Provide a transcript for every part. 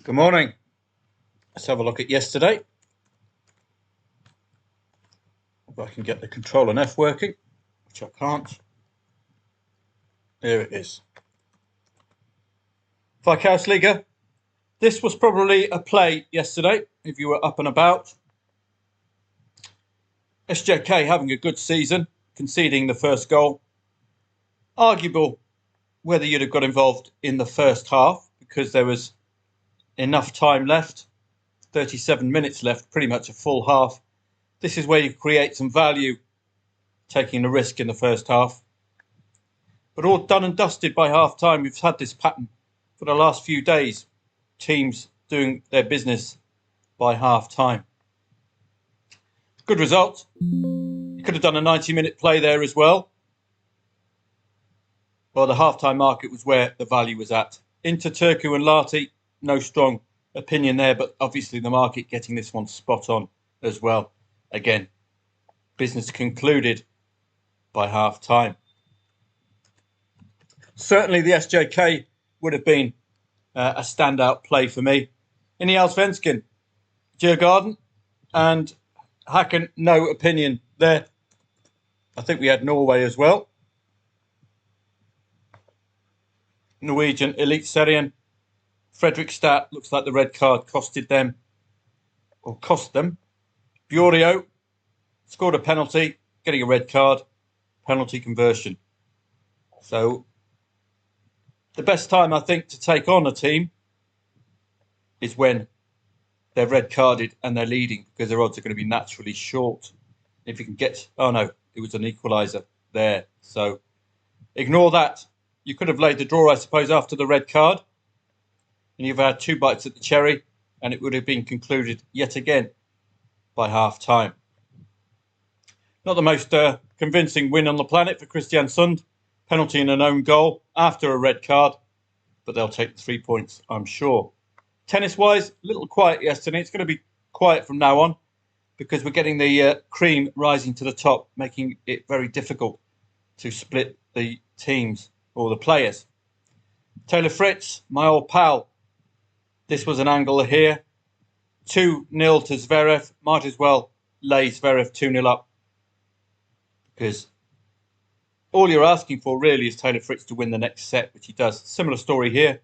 Good morning. Let's have a look at yesterday. If I can get the Control and F working, which I can't. There it is. Veikkausliiga. This was probably a play yesterday if you were up and about. SJK having a good season, conceding the first goal. Arguable whether you'd have got involved in the first half because there was enough time left, 37 minutes left, pretty much a full half. This is where you create some value, taking a risk in the first half. But all done and dusted by half time. We've had this pattern for the last few days. Teams doing their business by half time. Good result. You could have done a 90-minute play there as well. Well, the half-time market was where the value was at. Into Turku and Lahti, no strong opinion there, but obviously the market getting this one spot on as well. Again, business concluded by half-time. Certainly the SJK would have been a standout play for me. In the Allsvenskan, Djurgården and Häcken, no opinion there. I think we had Norway as well. Norwegian Eliteserien. Fredrikstad, looks like the red card costed them, or cost them. Biorio scored a penalty, getting a red card, penalty conversion. So the best time, I think, to take on a team is when they're red carded and they're leading, because their odds are going to be naturally short. If you can get, oh no, it was an equaliser there. So ignore that. You could have laid the draw, I suppose, after the red card, and you've had two bites at the cherry, and it would have been concluded yet again by half time. Not the most convincing win on the planet for Kristiansund. Penalty and an own goal after a red card, but they'll take the 3 points, I'm sure. Tennis-wise, a little quiet yesterday. It's going to be quiet from now on because we're getting the cream rising to the top, making it very difficult to split the teams or the players. Taylor Fritz, my old pal. This was an angle here. 2-0 to Zverev. Might as well lay Zverev 2-0 up, because all you're asking for really is Taylor Fritz to win the next set, which he does. Similar story here.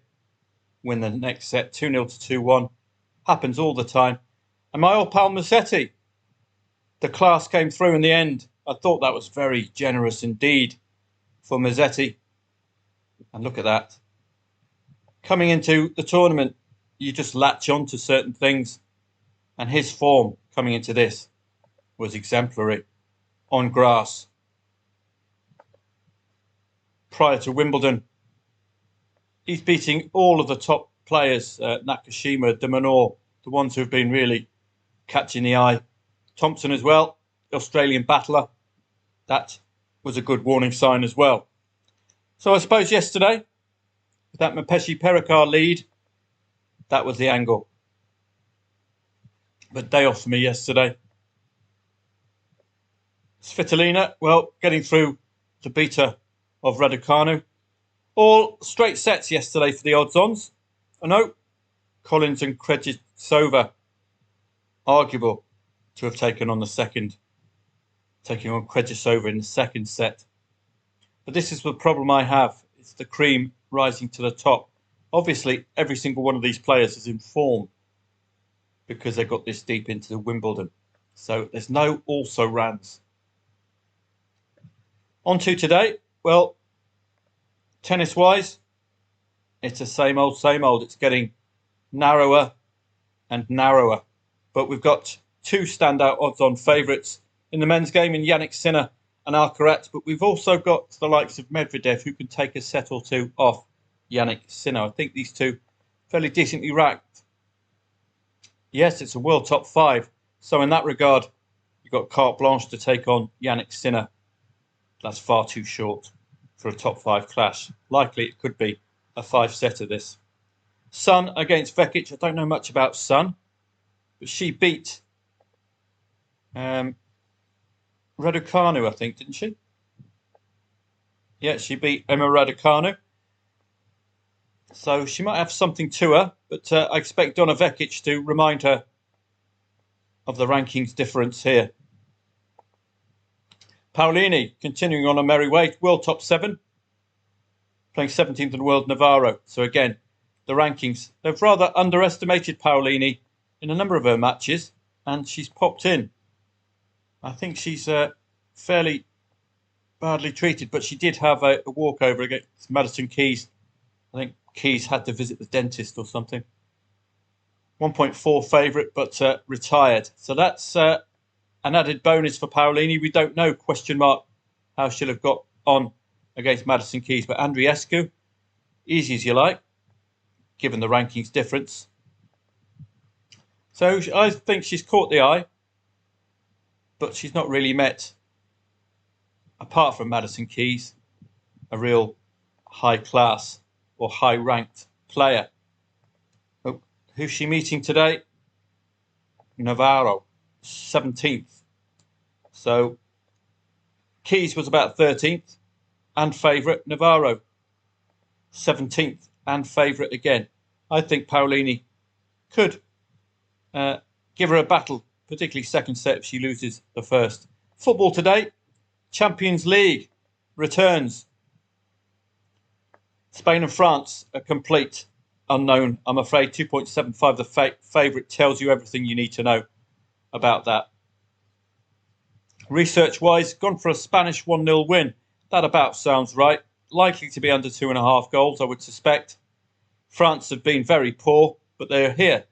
Win the next set, 2-0 to 2-1. Happens all the time. And my old pal Musetti, the class came through in the end. I thought that was very generous indeed for Musetti. And look at that. Coming into the tournament, you just latch on to certain things. And his form coming into this was exemplary on grass. Prior to Wimbledon, he's beating all of the top players, Nakashima, de Minaur, the ones who have been really catching the eye. Thompson as well, the Australian battler. That was a good warning sign as well. So I suppose yesterday, with that Mapeshi Perikar lead, that was the angle. But day off for me yesterday. Svitolina, well, getting through the beta of Raducanu. All straight sets yesterday for the odds-ons. I know Collins and Krejcikova arguable to have taken on taking on Krejcikova in the second set. But this is the problem I have. It's the cream rising to the top. Obviously, every single one of these players is in form because they got this deep into the Wimbledon. So there's no also-rans. On to today. Well, tennis-wise, it's the same old, same old. It's getting narrower and narrower. But we've got two standout odds-on favourites in the men's game in Jannik Sinner and Alcaraz. But we've also got the likes of Medvedev, who can take a set or two off Jannik Sinner. I think these two fairly decently ranked. Yes, it's a world top 5. So in that regard, you've got carte blanche to take on Jannik Sinner. That's far too short for a top 5 clash. Likely it could be a 5-setter this. Sun against Vekic. I don't know much about Sun, but she beat Raducanu, I think, didn't she? Yeah, she beat Emma Raducanu. So she might have something to her, but I expect Donna Vekic to remind her of the rankings difference here. Paolini continuing on a merry way, world top 7, playing 17th in the world, Navarro. So again, the rankings, they've rather underestimated Paolini in a number of her matches, and she's popped in. I think she's fairly badly treated, but she did have a walkover against Madison Keys. I think Keys had to visit the dentist or something. 1.4 favourite, but retired. So that's an added bonus for Paolini. We don't know, question mark, how she'll have got on against Madison Keys. But Andreescu, easy as you like, given the rankings difference. So I think she's caught the eye, but she's not really met, apart from Madison Keys, a real high class or high ranked player. Oh, who's she meeting today? Navarro, 17th. So Keys was about 13th and favourite. Navarro, 17th and favourite again. I think Paolini could give her a battle, particularly second set if she loses the first. Football today, Champions League returns. Spain and France are complete unknown, I'm afraid. 2.75 the favourite tells you everything you need to know about that. Research-wise, gone for a Spanish 1-0 win. That about sounds right. Likely to be under 2.5 goals, I would suspect. France have been very poor, but they are here.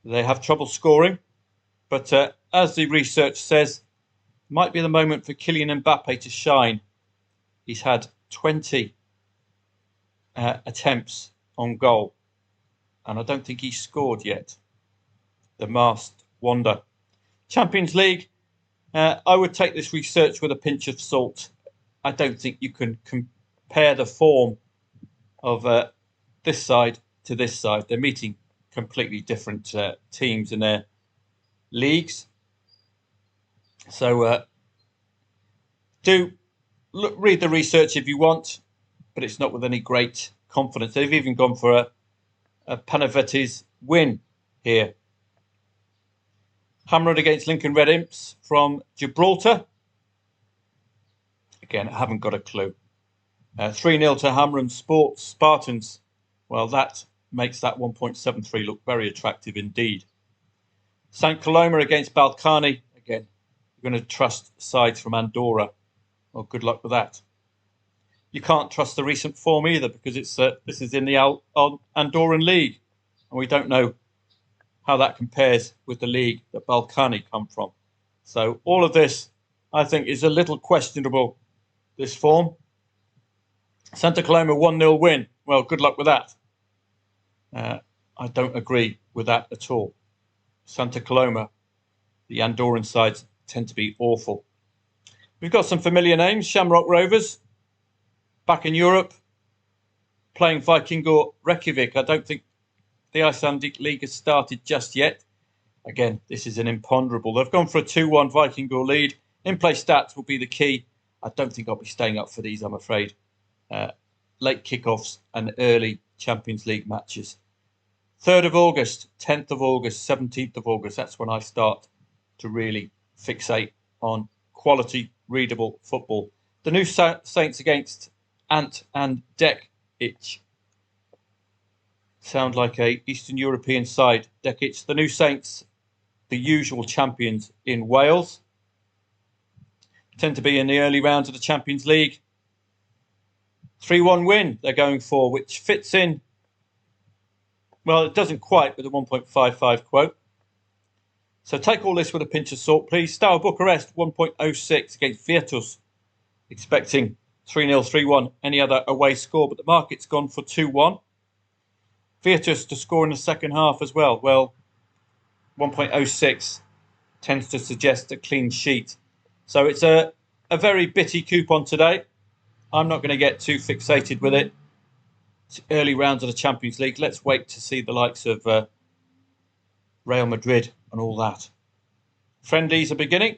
They have trouble scoring, but as the research says, might be the moment for Kylian Mbappe to shine. He's had 20 attempts on goal, and I don't think he's scored yet. The masked wonder. Champions League, I would take this research with a pinch of salt. I don't think you can compare the form of this side to this side. They're meeting completely different teams in their leagues. So read the research if you want, but it's not with any great confidence. They've even gone for a Panavetes win here. Hammered against Lincoln Red Imps from Gibraltar. Again, I haven't got a clue. 3-0 to Hammerum Sports Spartans. Well, that makes that 1.73 look very attractive indeed. St. Coloma against Balkany. Again, you're going to trust sides from Andorra. Well, good luck with that. You can't trust the recent form either, because this is in the Andorran League, and we don't know how that compares with the league that Balkany come from. So all of this, I think, is a little questionable, this form. Santa Coloma 1-0 win. Well, good luck with that. I don't agree with that at all. Santa Coloma, the Andorran sides tend to be awful. We've got some familiar names. Shamrock Rovers, back in Europe, playing Vikingur Reykjavik. I don't think the Icelandic League has started just yet. Again, this is an imponderable. They've gone for a 2-1 Vikingur lead. In-play stats will be the key. I don't think I'll be staying up for these, I'm afraid. Late kickoffs and early Champions League matches. 3rd of August, 10th of August, 17th of August. That's when I start to really fixate on quality, readable football. The new Saints against Ant and Dekich. Sound like a Eastern European side, Dekich. The new Saints, the usual champions in Wales. Tend to be in the early rounds of the Champions League. 3-1 win they're going for, which fits in. Well, it doesn't quite with the 1.55 quote. So take all this with a pinch of salt, please. Steaua Bucharest 1.06 against Virtus. Expecting 3-0, 3-1, any other away score, but the market's gone for 2-1. Virtus to score in the second half as well. Well, 1.06 tends to suggest a clean sheet. So it's a very bitty coupon today. I'm not going to get too fixated with it. It's early rounds of the Champions League. Let's wait to see the likes of Real Madrid and all that. Friendlies are beginning.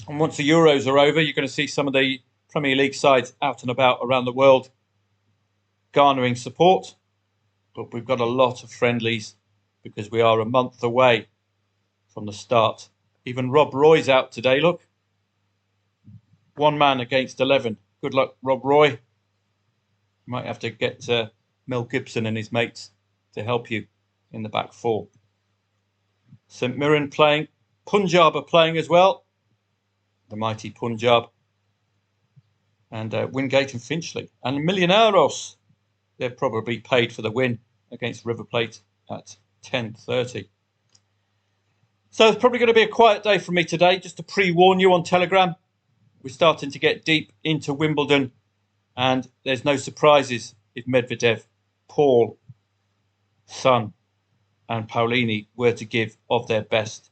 And once the Euros are over, you're going to see some of the Premier League sides out and about around the world garnering support, but we've got a lot of friendlies because we are a month away from the start. Even Rob Roy's out today, look. One man against 11. Good luck, Rob Roy. You might have to get Mel Gibson and his mates to help you in the back four. St Mirren playing. Punjab are playing as well. The mighty Punjab. And Wingate and Finchley. And Millonarios. They've probably paid for the win against River Plate at 10:30. So it's probably going to be a quiet day for me today, just to pre-warn you on Telegram. We're starting to get deep into Wimbledon, and there's no surprises if Medvedev, Paul, Son, and Paolini were to give of their best.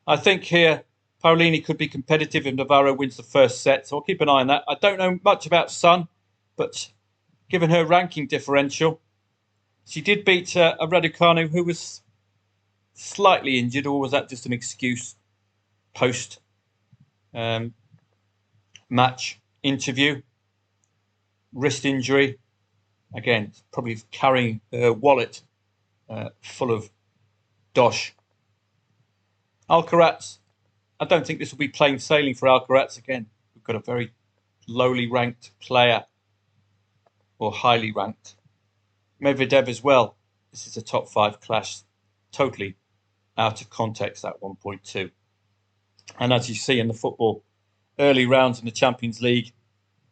I think here Paolini could be competitive if Navarro wins the first set, so I'll keep an eye on that. I don't know much about Son, but given her ranking differential, she did beat a Raducanu who was slightly injured, or was that just an excuse post match interview? Wrist injury. Again, probably carrying her wallet full of dosh. Alcaraz, I don't think this will be plain sailing for Alcaraz again. We've got a very lowly ranked player, or highly ranked. Medvedev as well. This is a top 5 clash, totally out of context at 1.2. And as you see in the football, early rounds in the Champions League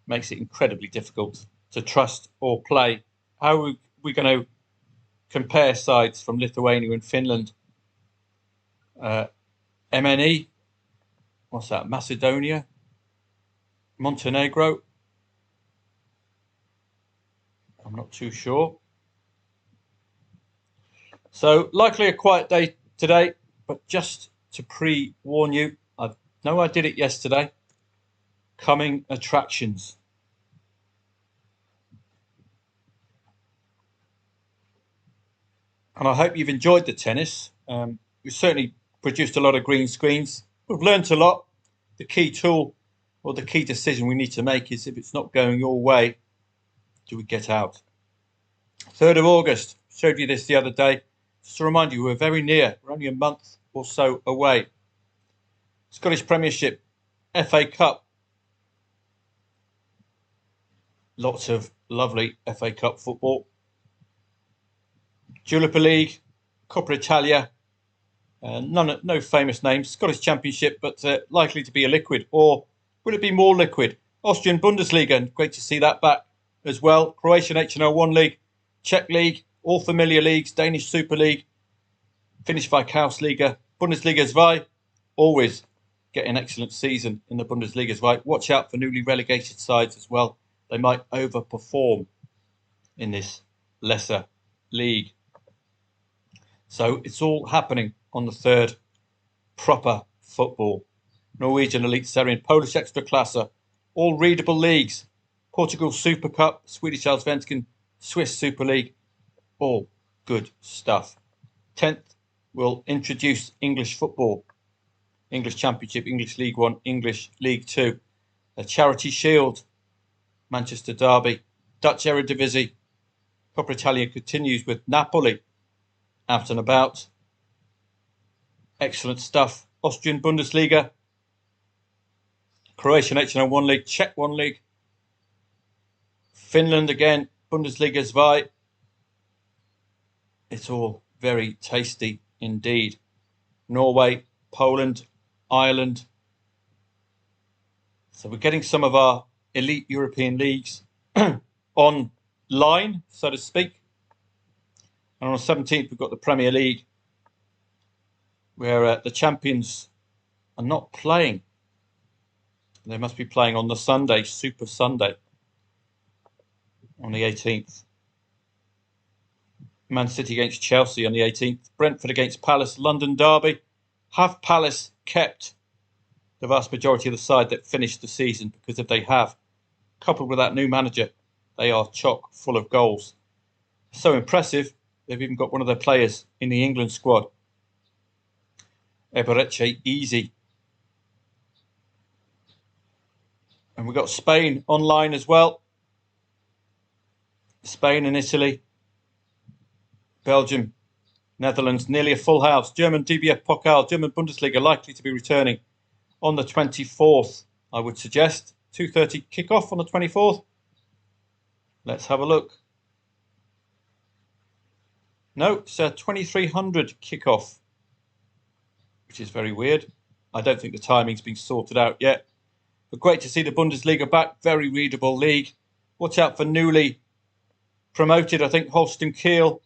makes it incredibly difficult to trust or play. How are we going to compare sides from Lithuania and Finland? MNE? What's that? Macedonia? Montenegro? I'm not too sure. So likely a quiet day today, but just to pre-warn you, I know I did it yesterday. Coming attractions. And I hope you've enjoyed the tennis. We've certainly produced a lot of green screens. We've learnt a lot. The key tool or the key decision we need to make is, if it's not going your way, do we get out? 3rd of August, showed you this the other day. Just to remind you, we're very near. We're only a month or so away. Scottish Premiership, FA Cup. Lots of lovely FA Cup football. Jupiler League, Coppa Italia. No famous names. Scottish Championship, but likely to be a liquid. Or will it be more liquid? Austrian Bundesliga, and great to see that back as well. Croatian HNL1 League, Czech League, all familiar leagues, Danish Super League, Finnish Veikkausliiga, Bundesliga 2. Always get an excellent season in the Bundesliga 2. Watch out for newly relegated sides as well. They might overperform in this lesser league. So it's all happening on the 3rd. Proper football. Norwegian Elite Serie, Polish Ekstraklasa, all readable leagues. Portugal Super Cup, Swedish Allsvenskan, Swiss Super League, all good stuff. 10th, we'll introduce English football. English Championship, English League 1, English League 2. A Charity Shield, Manchester Derby, Dutch Eredivisie. Coppa Italia continues with Napoli out and about. Excellent stuff. Austrian Bundesliga, Croatian HNL1 League, Czech 1 League. Finland again, Bundesliga 2. It's all very tasty indeed. Norway, Poland, Ireland. So we're getting some of our elite European leagues online, so to speak. And on the 17th, we've got the Premier League, where the champions are not playing. They must be playing on the Sunday, Super Sunday, on the 18th. Man City against Chelsea on the 18th. Brentford against Palace, London Derby. Have Palace kept the vast majority of the side that finished the season? Because if they have, coupled with that new manager, they are chock full of goals. So impressive, they've even got one of their players in the England squad. Ebereche Eze. And we've got Spain online as well. Spain and Italy. Belgium, Netherlands, nearly a full house. German DBF Pokal, German Bundesliga likely to be returning on the 24th, I would suggest. 2:30 kickoff on the 24th. Let's have a look. No, it's a 2300 kickoff, which is very weird. I don't think the timing's been sorted out yet. But great to see the Bundesliga back. Very readable league. Watch out for newly promoted, I think, Holstein Kiel.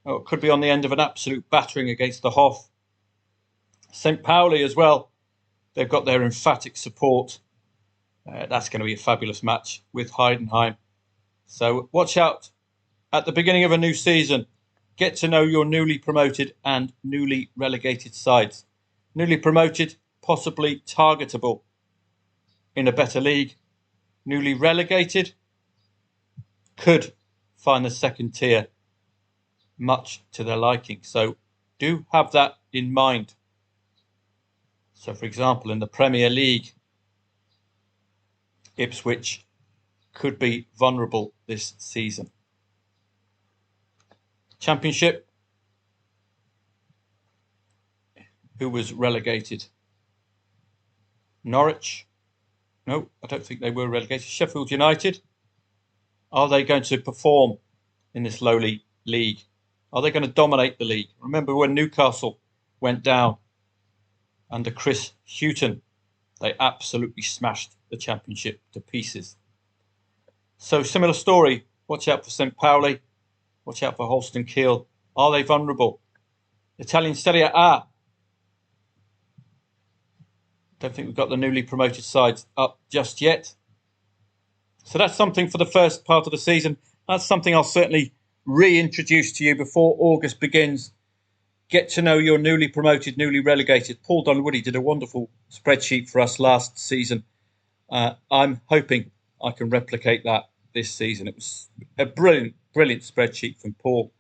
Oh, it could be on the end of an absolute battering against the Hoff. St. Pauli as well. They've got their emphatic support. That's going to be a fabulous match with Heidenheim. So watch out at the beginning of a new season. Get to know your newly promoted and newly relegated sides. Newly promoted, possibly targetable in a better league. Newly relegated could find the second tier much to their liking. So do have that in mind. So, for example, in the Premier League, Ipswich could be vulnerable this season. Championship, who was relegated? Norwich. No, I don't think they were relegated. Sheffield United. Are they going to perform in this lowly league? Are they going to dominate the league? Remember when Newcastle went down under Chris Hughton? They absolutely smashed the Championship to pieces. So similar story. Watch out for St. Pauli. Watch out for Holstein Kiel. Are they vulnerable? Italian Serie A. Don't think we've got the newly promoted sides up just yet. So that's something for the first part of the season. That's something I'll certainly reintroduce to you before August begins. Get to know your newly promoted, newly relegated. Paul Dunwoody did a wonderful spreadsheet for us last season. I'm hoping I can replicate that this season. It was a brilliant spreadsheet from Paul.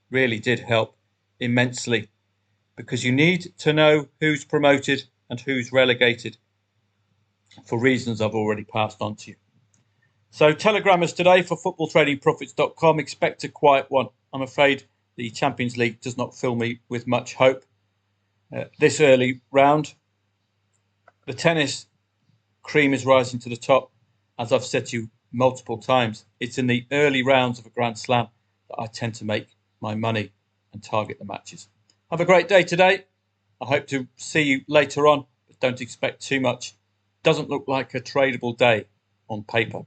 Really did help immensely because you need to know who's promoted and who's relegated for reasons I've already passed on to you. So telegrammers today for footballtradingprofits.com. Expect a quiet one. I'm afraid the Champions League does not fill me with much hope this early round. The tennis cream is rising to the top. As I've said to you multiple times, it's in the early rounds of a Grand Slam that I tend to make my money and target the matches. Have a great day today. I hope to see you later on, but don't expect too much. Doesn't look like a tradable day on paper.